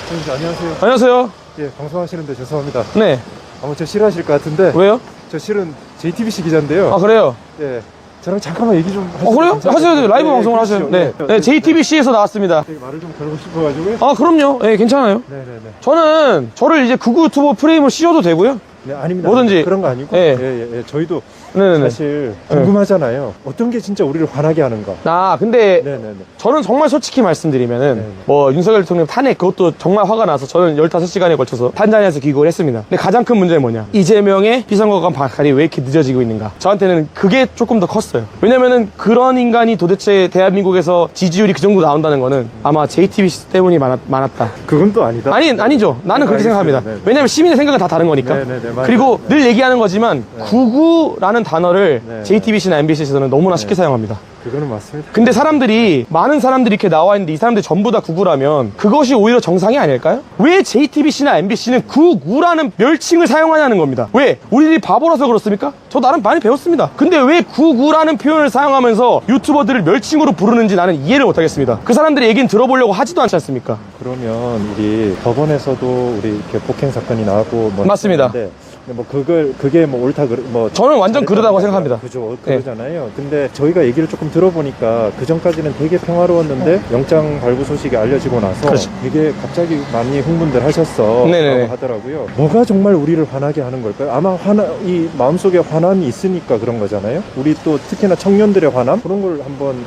선생님 안녕하세요. 안녕하세요. 예, 방송하시는데 죄송합니다. 네. 아마 저 싫어하실 것 같은데. 왜요? 저 실은 JTBC 기자인데요. 아, 그래요? 예, 저랑 잠깐만 얘기 좀 하시면 그래요? 괜찮을까요? 하세요. 라이브 네, 방송을 그러시죠. 하세요. 네. 네, JTBC에서 나왔습니다. 되게 말을 좀 걸고 싶어가지고요. 아, 그럼요. 네, 괜찮아요. 네네네. 저는 저를 이제 극우 유튜버 프레임으로 씌워도 되고요. 네, 아닙니다. 뭐든지. 그런 거 아니고. 예. 예. 저희도 네네네. 사실 궁금하잖아요. 어떤 게 진짜 우리를 화나게 하는가. 아, 근데 네네네. 저는 정말 솔직히 말씀드리면은 네네. 뭐 윤석열 대통령 탄핵 그것도 정말 화가 나서 저는 15시간에 걸쳐서 탄자니아에서 귀국을 했습니다. 근데 가장 큰 문제는 뭐냐? 이재명의 비선거관 박탈이 왜 이렇게 늦어지고 있는가? 저한테는 그게 조금 더 컸어요. 왜냐면은 그런 인간이 도대체 대한민국에서 지지율이 그 정도 나온다는 거는 아마 JTBC 때문이 많았다. 그건 또 아니다. 아니죠. 나는 그렇게 알겠습니다. 생각합니다. 네네. 왜냐면 시민의 생각은 다 다른 거니까. 네네네, 맞아요. 그리고 늘 얘기하는 거지만 구구라는 단어를 네. JTBC나 MBC에서는 너무나 쉽게 사용합니다. 그거는 맞습니다. 근데 많은 사람들이 이렇게 나와 있는데 이 사람들이 전부 다 구구라면 그것이 오히려 정상이 아닐까요? 왜 JTBC나 MBC는 구구라는 멸칭을 사용하냐는 겁니다. 왜? 우리들이 바보라서 그렇습니까? 저 나름 많이 배웠습니다. 근데 왜 구구라는 표현을 사용하면서 유튜버들을 멸칭으로 부르는지 나는 이해를 못하겠습니다. 그 사람들의 얘기는 들어보려고 하지도 않지 않습니까? 그러면 우리 법원에서도 우리 이렇게 폭행 사건이 나왔고 뭐 맞습니다. 했는데 뭐 그게 뭐 옳다 뭐 저는 완전 그러다고 생각합니다. 그죠, 그러잖아요. 근데 저희가 얘기를 조금 들어보니까 그 전까지는 되게 평화로웠는데 영장 발부 소식이 알려지고 나서 그렇죠. 되게 갑자기 많이 흥분들 하셨어 네네네. 라고 하더라고요. 뭐가 정말 우리를 화나게 하는 걸까요? 아마 이 마음속에 화남이 있으니까 그런 거잖아요. 우리 또 특히나 청년들의 화남 그런 걸 한번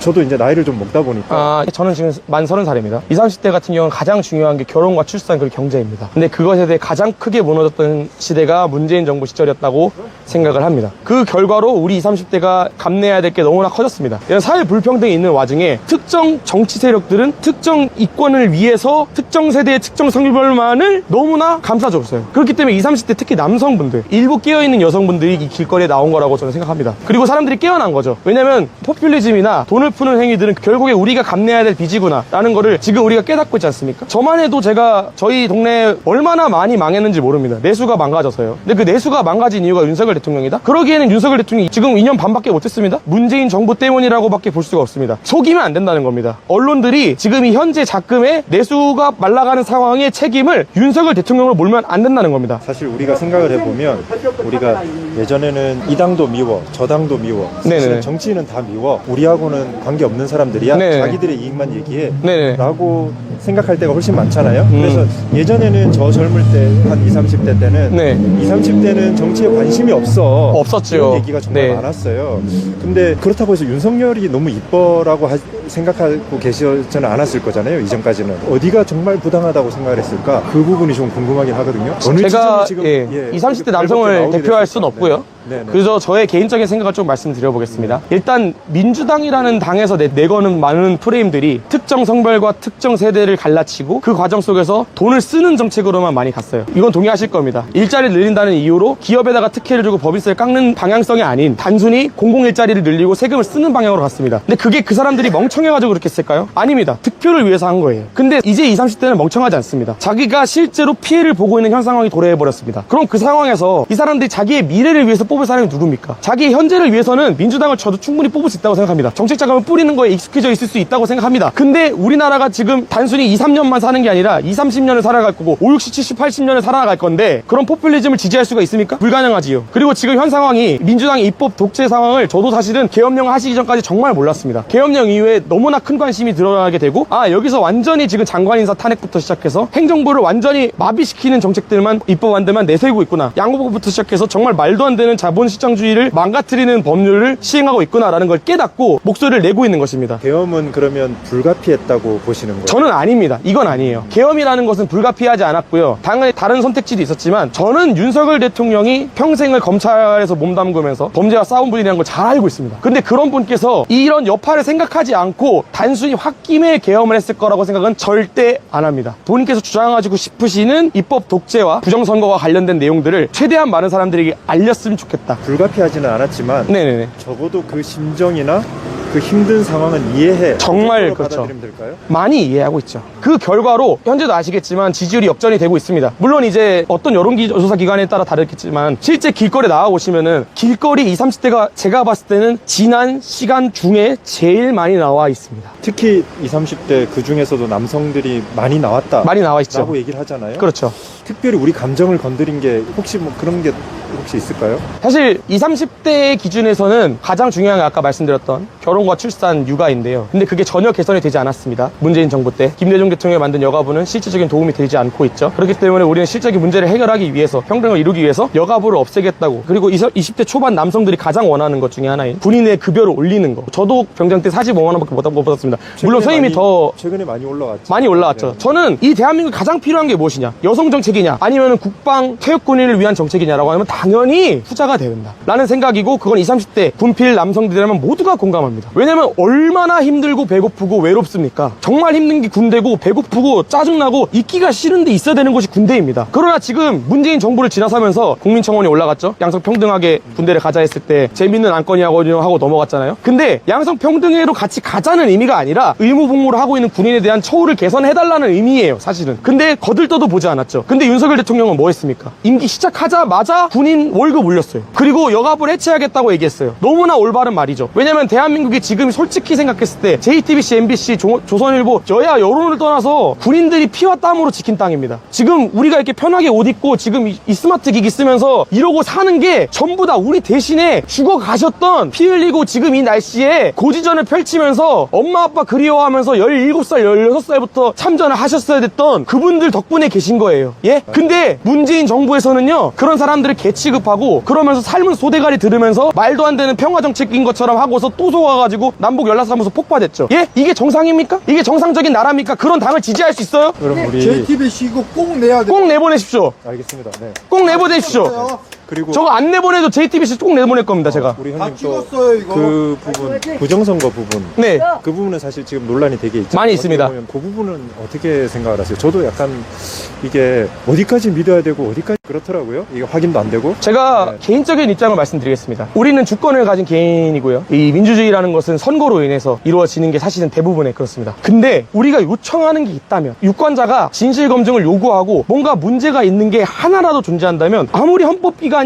저도 이제 나이를 좀 먹다 보니까 저는 지금 만 30살입니다. 20, 30대 같은 경우는 가장 중요한 게 결혼과 출산 그리고 경제입니다. 근데 그것에 대해 가장 크게 무너졌던 시대가 문재인 정부 시절이었다고 생각을 합니다. 그 결과로 우리 20, 30대가 감내해야 될 게 너무나 커졌습니다. 이런 사회 불평등이 있는 와중에 특정 정치 세력들은 특정 이권을 위해서 특정 세대의 특정 성별만을 너무나 감싸줬어요. 그렇기 때문에 20, 30대 특히 남성분들 일부 깨어있는 여성분들이 이 길거리에 나온 거라고 저는 생각합니다. 그리고 사람들이 깨어난 거죠. 왜냐면 포퓰리즘이나 돈을 푸는 행위들은 결국에 우리가 감내해야 될 빚이구나 라는 거를 지금 우리가 깨닫고 있지 않습니까? 저만 해도 제가 저희 동네에 얼마나 많이 망했는지 모릅니다. 내수가 망가져서요. 근데 그 내수가 망가진 이유가 윤석열 대통령이다? 그러기에는 윤석열 대통령이 지금 2년 반밖에 못했습니다. 문재인 정부 때문이라고밖에 볼 수가 없습니다. 속이면 안 된다는 겁니다. 언론들이 지금 이 현재 작금의 내수가 말라가는 상황의 책임을 윤석열 대통령으로 몰면 안 된다는 겁니다. 사실 우리가 생각을 해보면 우리가 예전에는 이 당도 미워 저 당도 미워 사실은 정치인은 다 미워 우리하고는 관계없는 사람들이야 네네. 자기들의 이익만 얘기해 네네. 라고 생각할 때가 훨씬 많잖아요. 그래서 예전에는 저 젊을 때 한 20, 30대 때는 네. 20, 30대는 정치에 관심이 없었죠. 이런 얘기가 정말 네. 많았어요. 근데 그렇다고 해서 윤석열이 너무 이뻐라고 생각하고 계시지는 않았을 거잖아요. 이전까지는 어디가 정말 부당하다고 생각을 했을까 그 부분이 좀 궁금하긴 하거든요. 어느 제가 지점이 지금 20, 30대 남성을 대표할 수는 없고요. 네. 그래서 저의 개인적인 생각을 좀 말씀드려보겠습니다. 일단 민주당이라는 당에서 내거는 많은 프레임들이 특정 성별과 특정 세대를 갈라치고 그 과정 속에서 돈을 쓰는 정책으로만 많이 갔어요. 이건 동의하실 겁니다. 일자리를 늘린다는 이유로 기업에다가 특혜를 주고 법인세를 깎는 방향성이 아닌 단순히 공공일자리를 늘리고 세금을 쓰는 방향으로 갔습니다. 근데 그게 그 사람들이 멍청해가지고 그렇게 했을까요? 아닙니다. 득표를 위해서 한 거예요. 근데 이제 20, 30대는 멍청하지 않습니다. 자기가 실제로 피해를 보고 있는 현 상황이 도래해버렸습니다. 그럼 그 상황에서 이 사람들이 자기의 미래를 위해서 뽑을 사람이 누굽니까? 자기 현재를 위해서는 민주당을 저도 충분히 뽑을 수 있다고 생각합니다. 정책 자금을 뿌리는 거에 익숙해져 있을 수 있다고 생각합니다. 근데 우리나라가 지금 단순히 2, 3년만 사는 게 아니라 2, 30년을 살아갈 거고 5, 60, 70, 80년을 살아갈 건데 그런 포퓰리즘을 지지할 수가 있습니까? 불가능하지요. 그리고 지금 현 상황이 민주당의 입법 독재 상황을 저도 사실은 계엄령 하시기 전까지 정말 몰랐습니다. 계엄령 이후에 너무나 큰 관심이 드러나게 되고 여기서 완전히 지금 장관 인사 탄핵부터 시작해서 행정부를 완전히 마비시키는 정책들만 입법안들만 내세우고 있구나. 양보부터 시작해서 정말 말도 안 되는 자본시장주의를 망가뜨리는 법률을 시행하고 있구나라는 걸 깨닫고 목소리를 내고 있는 것입니다. 계엄은 그러면 불가피했다고 보시는 거예요? 저는 아닙니다. 이건 아니에요. 계엄이라는 것은 불가피하지 않았고요. 당연히 다른 선택지도 있었지만 저는 윤석열 대통령이 평생을 검찰에서 몸담으면서 범죄와 싸운 분이라는 걸 잘 알고 있습니다. 근데 그런 분께서 이런 여파를 생각하지 않고 단순히 홧김에 계엄을 했을 거라고 생각은 절대 안 합니다. 본인께서 주장하고 싶으시는 입법 독재와 부정선거와 관련된 내용들을 최대한 많은 사람들에게 알렸으면 좋겠다. 불가피하지는 않았지만 네네네. 적어도 그 심정이나 그 힘든 상황은 이해해. 정말 그 정도로 그렇죠. 받아들이면 될까요? 많이 이해하고 있죠. 그 결과로 현재도 아시겠지만 지지율이 역전이 되고 있습니다. 물론 이제 어떤 여론조사 기관에 따라 다르겠지만 실제 길거리에 나와보시면은 길거리 20, 30대가 제가 봤을 때는 지난 시간 중에 제일 많이 나와 있습니다. 특히 20, 30대 그 중에서도 남성들이 많이 나왔다. 많이 나와 있죠. 라고 얘기를 하잖아요. 그렇죠. 특별히 우리 감정을 건드린 게 혹시 뭐 그런 게 혹시 있을까요? 사실 20, 30대 기준에서는 가장 중요한 게 아까 말씀드렸던 결혼과 출산, 육아인데요. 근데 그게 전혀 개선이 되지 않았습니다. 문재인 정부 때 김대중 대통령이 만든 여가부는 실질적인 도움이 되지 않고 있죠. 그렇기 때문에 우리는 실적인 문제를 해결하기 위해서, 평등을 이루기 위해서 여가부를 없애겠다고, 그리고 20대 초반 남성들이 가장 원하는 것 중에 하나인 군인의 급여를 올리는 거. 저도 병장 때 45만 원밖에 못 받았습니다. 물론 선임이 더 최근에 많이 올라왔죠. 많이 올라왔죠. 네. 저는 이 대한민국 가장 필요한 게 무엇이냐? 여성 정책이냐? 아니면 국방 퇴역군인을 위한 정책이냐라고 하면 당연히 후자가 된다 라는 생각이고, 그건 20, 30대 군필 남성들이라면 모두가 공감합니다. 왜냐면 얼마나 힘들고 배고프고 외롭습니까? 정말 힘든 게 군대고, 배고프고 짜증나고 있기가 싫은데 있어야 되는 곳이 군대입니다. 그러나 지금 문재인 정부를 지나서면서 국민청원이 올라갔죠. 양성평등하게 군대를 가자 했을 때 재밌는 안건이라고 하고 넘어갔잖아요. 근데 양성평등회로 같이 가자는 의미가 아니라 의무복무를 하고 있는 군인에 대한 처우를 개선해달라는 의미예요, 사실은. 근데 거들떠도 보지 않았죠. 근데 윤석열 대통령은 뭐 했습니까? 임기 시작하자마자 군인 월급 올렸어요. 그리고 여가부를 해체하겠다고 얘기했어요. 너무나 올바른 말이죠. 왜냐면 대한민국이 지금 솔직히 생각했을 때 JTBC, MBC, 조선일보, 여야 여론을 떠나서 군인들이 피와 땀으로 지킨 땅입니다. 지금 우리가 이렇게 편하게 옷 입고 지금 이 스마트 기기 쓰면서 이러고 사는 게 전부 다 우리 대신에 죽어 가셨던, 피 흘리고 지금 이 날씨에 고지전을 펼치면서 엄마 아빠 그리워하면서 17살, 16살부터 참전을 하셨어야 됐던 그분들 덕분에 계신 거예요. 예? 근데 문재인 정부에서는요, 그런 사람들을 개취급하고 그러면서 삶은 소대가리 들으면서 말도 안 되는 평화정책인 것처럼 하고서 또 속아가지고 남북 연락사무소 폭파됐죠. 예? 이게 정상입니까? 이게 정상적인 나라입니까? 그런 당을 지지할 수 있어요? 그럼 우리 JTBC 이거 꼭 내야 돼. 꼭 내보내십시오. 알겠습니다. 네. 꼭 내보내십시오. 그리고 저거 안 내보내도 JTBC 꼭 내보낼 겁니다, 제가. 우리 다 형님 찍었어요, 이거. 또그 부분, 부정선거 부분. 네. 그 부분은 사실 지금 논란이 되게 있죠. 많이 있습니다. 그 부분은 어떻게 생각을 하세요? 저도 약간 이게 어디까지 믿어야 되고 어디까지 그렇더라고요. 이게 확인도 안 되고. 제가 개인적인 입장을 말씀드리겠습니다. 우리는 주권을 가진 개인이고요. 이 민주주의라는 것은 선거로 인해서 이루어지는 게 사실은 대부분에 그렇습니다. 근데 우리가 요청하는 게 있다면, 유권자가 진실검증을 요구하고 뭔가 문제가 있는 게 하나라도 존재한다면 아무리 헌법기관이라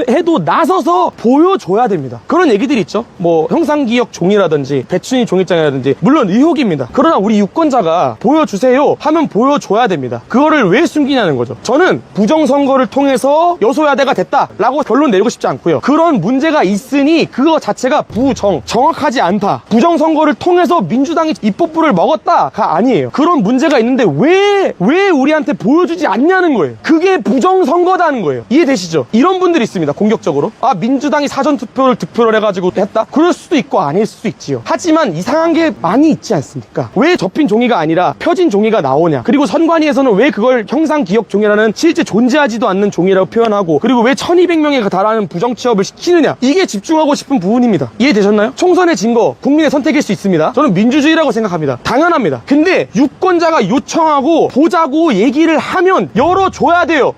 해도 나서서 보여줘야 됩니다. 그런 얘기들이 있죠. 뭐 형상기억 종이라든지 배춘희 종이장이라든지, 물론 의혹입니다. 그러나 우리 유권자가 보여주세요 하면 보여줘야 됩니다. 그거를 왜 숨기냐는 거죠. 저는 부정선거를 통해서 여소야대가 됐다라고 결론 내리고 싶지 않고요. 그런 문제가 있으니 그거 자체가 정확하지 않다. 부정선거를 통해서 민주당이 입법부를 먹었다가 아니에요. 그런 문제가 있는데 왜 우리한테 보여주지 않냐는 거예요. 그게 부정선거다는 거예요. 이해되시죠? 이런 분들이 있습니다. 공격적으로. 아, 민주당이 사전투표를 득표를 해가지고 했다? 그럴 수도 있고 아닐 수도 있지요. 하지만 이상한 게 많이 있지 않습니까? 왜 접힌 종이가 아니라 펴진 종이가 나오냐? 그리고 선관위에서는 왜 그걸 형상기억 종이라는 실제 존재하지도 않는 종이라고 표현하고, 그리고 왜 1200명에 달하는 부정취업을 시키느냐? 이게 집중하고 싶은 부분입니다. 이해되셨나요? 총선의 진거, 국민의 선택일 수 있습니다. 저는 민주주의라고 생각합니다. 당연합니다. 근데 유권자가 요청하고 보자고 얘기를 하면 열어줘야 돼요.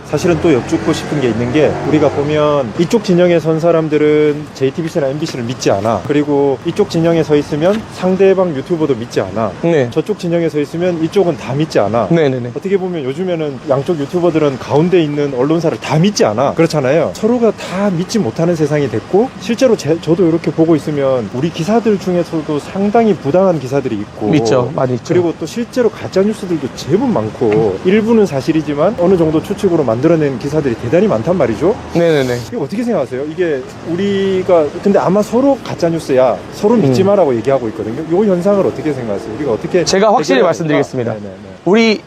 사실은 또 여쭙고 싶은 게 있는 게, 우리가 보면 이쪽 진영에 선 사람들은 JTBC나 MBC를 믿지 않아. 그리고 이쪽 진영에 서 있으면 상대방 유튜버도 믿지 않아. 네. 저쪽 진영에 서 있으면 이쪽은 다 믿지 않아. 네네네. 어떻게 보면 요즘에는 양쪽 유튜버들은 가운데 있는 언론사를 다 믿지 않아. 그렇잖아요. 서로가 다 믿지 못하는 세상이 됐고, 실제로 저도 이렇게 보고 있으면 우리 기사들 중에서도 상당히 부당한 기사들이 있고, 있죠. 많이 있죠. 그리고 또 실제로 가짜뉴스들도 제법 많고, 일부는 사실이지만 어느 정도 추측으로 만들어낸 기사들이 대단히 많단 말이죠. 네네네. 이거 어떻게 생각하세요? 이게 우리가, 근데 아마 서로 가짜뉴스야, 서로 믿지 마라고 얘기하고 있거든요. 이 현상을 어떻게 생각하세요? 우리가 어떻게 제가 확실히 해결해야 말씀드리겠습니다. 될까? 네네네. 우리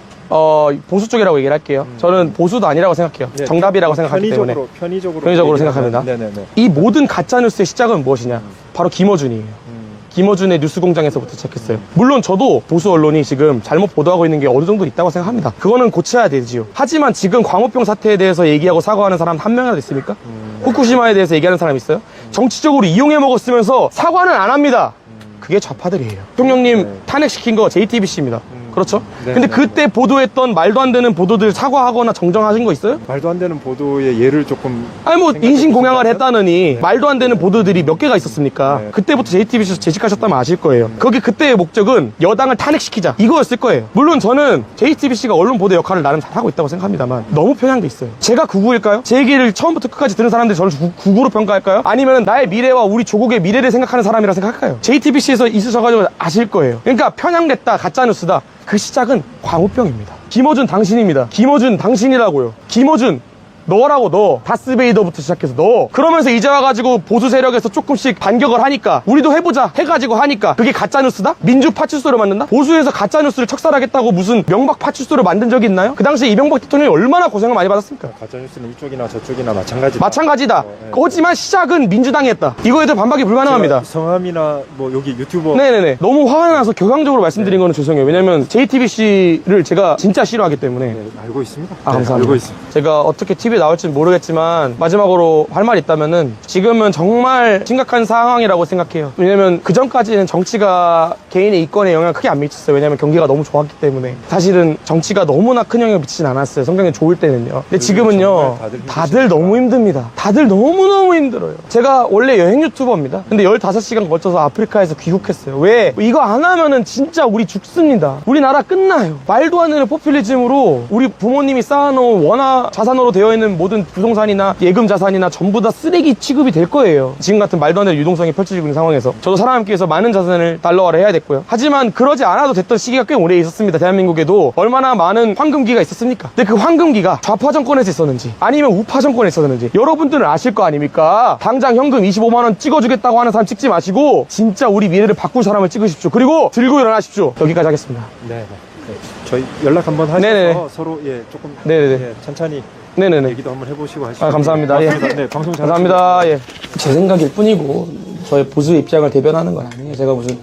보수 쪽이라고 얘기를 할게요. 저는 보수도 아니라고 생각해요. 네, 정답이라고 생각하기 때문에. 편의적으로 생각합니다. 네네네. 이 모든 가짜뉴스의 시작은 무엇이냐? 바로 김어준이에요. 김어준의 뉴스공장에서부터 시작했어요. 물론 저도 보수 언론이 지금 잘못 보도하고 있는 게 어느 정도 있다고 생각합니다. 그거는 고쳐야 되지요. 하지만 지금 광우병 사태에 대해서 얘기하고 사과하는 사람 한 명이라도 있습니까? 후쿠시마에 대해서 얘기하는 사람 있어요? 정치적으로 이용해 먹었으면서 사과는 안 합니다. 그게 좌파들이에요. 대통령님 탄핵시킨 거 JTBC입니다. 그렇죠? 네, 근데 네, 그때 보도했던 말도 안 되는 보도들 사과하거나 정정하신 거 있어요? 말도 안 되는 보도의 예를 조금 아니 뭐 생각해 인신공양을 보신다면? 했다느니 말도 안 되는 보도들이 몇 개가 있었습니까? 네. 그때부터 JTBC에서 재직하셨다면 아실 거예요. 거기 그때의 목적은 여당을 탄핵시키자 이거였을 거예요. 물론 저는 JTBC가 언론 보도 역할을 나름 잘하고 있다고 생각합니다만 너무 편향돼 있어요. 제가 구구일까요? 제 얘기를 처음부터 끝까지 들은 사람들이 저를 구구로 평가할까요? 아니면 나의 미래와 우리 조국의 미래를 생각하는 사람이라 생각할까요? JTBC에서 있으셔가지고 아실 거예요. 그러니까 편향됐다, 가짜뉴스다. 그 시작은 광우병입니다. 김어준 당신입니다. 김어준 당신이라고요. 김어준 너라고 너. 다스베이더부터 시작해서 너. 그러면서 이제 와가지고 보수 세력에서 조금씩 반격을 하니까 우리도 해보자 해가지고 하니까 그게 가짜뉴스다? 민주 파출소를 만든다? 보수에서 가짜뉴스를 척살하겠다고 무슨 명박 파출소를 만든 적이 있나요? 그 당시에 이명박 대통령이 얼마나 고생을 많이 받았습니까? 가짜뉴스는 이쪽이나 저쪽이나 마찬가지다. 마찬가지다. 네. 거지만 시작은 민주당이 했다. 이거에 대해 반박이 불가능합니다. 성함이나 뭐 여기 유튜버 네네네. 너무 화가 나서 격앙적으로 말씀드린 거는 죄송해요. 왜냐면 JTBC를 제가 진짜 싫어하기 때문에. 네, 알고 있습니다. 아, 네, 감사합니다. 알고 있습니다. 제가 어떻게 TV에 나올지는 모르겠지만 마지막으로 할 말 있다면은 지금은 정말 심각한 상황이라고 생각해요. 왜냐면 그 전까지는 정치가 개인의 이권에 영향을 크게 안 미쳤어요. 왜냐면 경기가 너무 좋았기 때문에. 사실은 정치가 너무나 큰 영향을 미치진 않았어요. 성경이 좋을 때는요. 근데 지금은요, 정말 다들 너무 힘듭니다. 다들 너무너무 힘들어요. 제가 원래 여행 유튜버입니다. 근데 15시간 거쳐서 아프리카에서 귀국했어요. 왜? 이거 안 하면은 진짜 우리 죽습니다. 우리나라 끝나요. 말도 안 되는 포퓰리즘으로 우리 부모님이 쌓아놓은 원화 자산으로 되어 있는 모든 부동산이나 예금 자산이나 전부 다 쓰레기 취급이 될 거예요. 지금 같은 말도 안 되는 유동성이 펼쳐지고 있는 상황에서 저도 사람함께 해서 많은 자산을 달러화를 해야 됐고요. 하지만 그러지 않아도 됐던 시기가 꽤 오래 있었습니다. 대한민국에도 얼마나 많은 황금기가 있었습니까? 근데 그 황금기가 좌파 정권에서 있었는지 아니면 우파 정권에서 있었는지 여러분들은 아실 거 아닙니까? 당장 현금 25만 원 찍어주겠다고 하는 사람 찍지 마시고 진짜 우리 미래를 바꿀 사람을 찍으십시오. 그리고 들고 일어나십시오. 여기까지 하겠습니다. 네, 네. 네. 저희 연락 한번 하셔서 네네네. 서로 예 조금 네네네. 예, 천천히 네네네. 얘기도 한번 해보시고 하시죠. 아, 감사합니다. 예. 고맙습니다. 네, 방송 잘 감사합니다. 예. 제 생각일 뿐이고 저의 보수의 입장을 대변하는 건 아니에요. 제가 무슨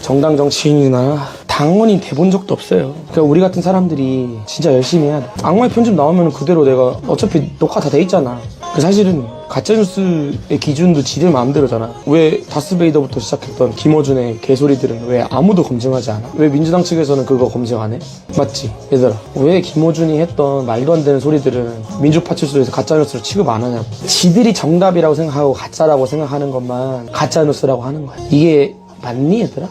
정당 정치인이나 당원이 돼본 적도 없어요. 그러니까 우리 같은 사람들이 진짜 열심히 해야 돼. 악마의 편집 나오면 그대로 내가 어차피 녹화 다 돼 있잖아. 사실은 가짜뉴스의 기준도 지들 마음대로잖아. 왜 다스베이더부터 시작했던 김어준의 개소리들은 왜 아무도 검증하지 않아? 왜 민주당 측에서는 그거 검증 안 해? 맞지? 얘들아, 왜 김어준이 했던 말도 안 되는 소리들은 민주파출소에서 가짜뉴스를 취급 안 하냐고. 지들이 정답이라고 생각하고 가짜라고 생각하는 것만 가짜뉴스라고 하는 거야. 이게 맞니 얘들아?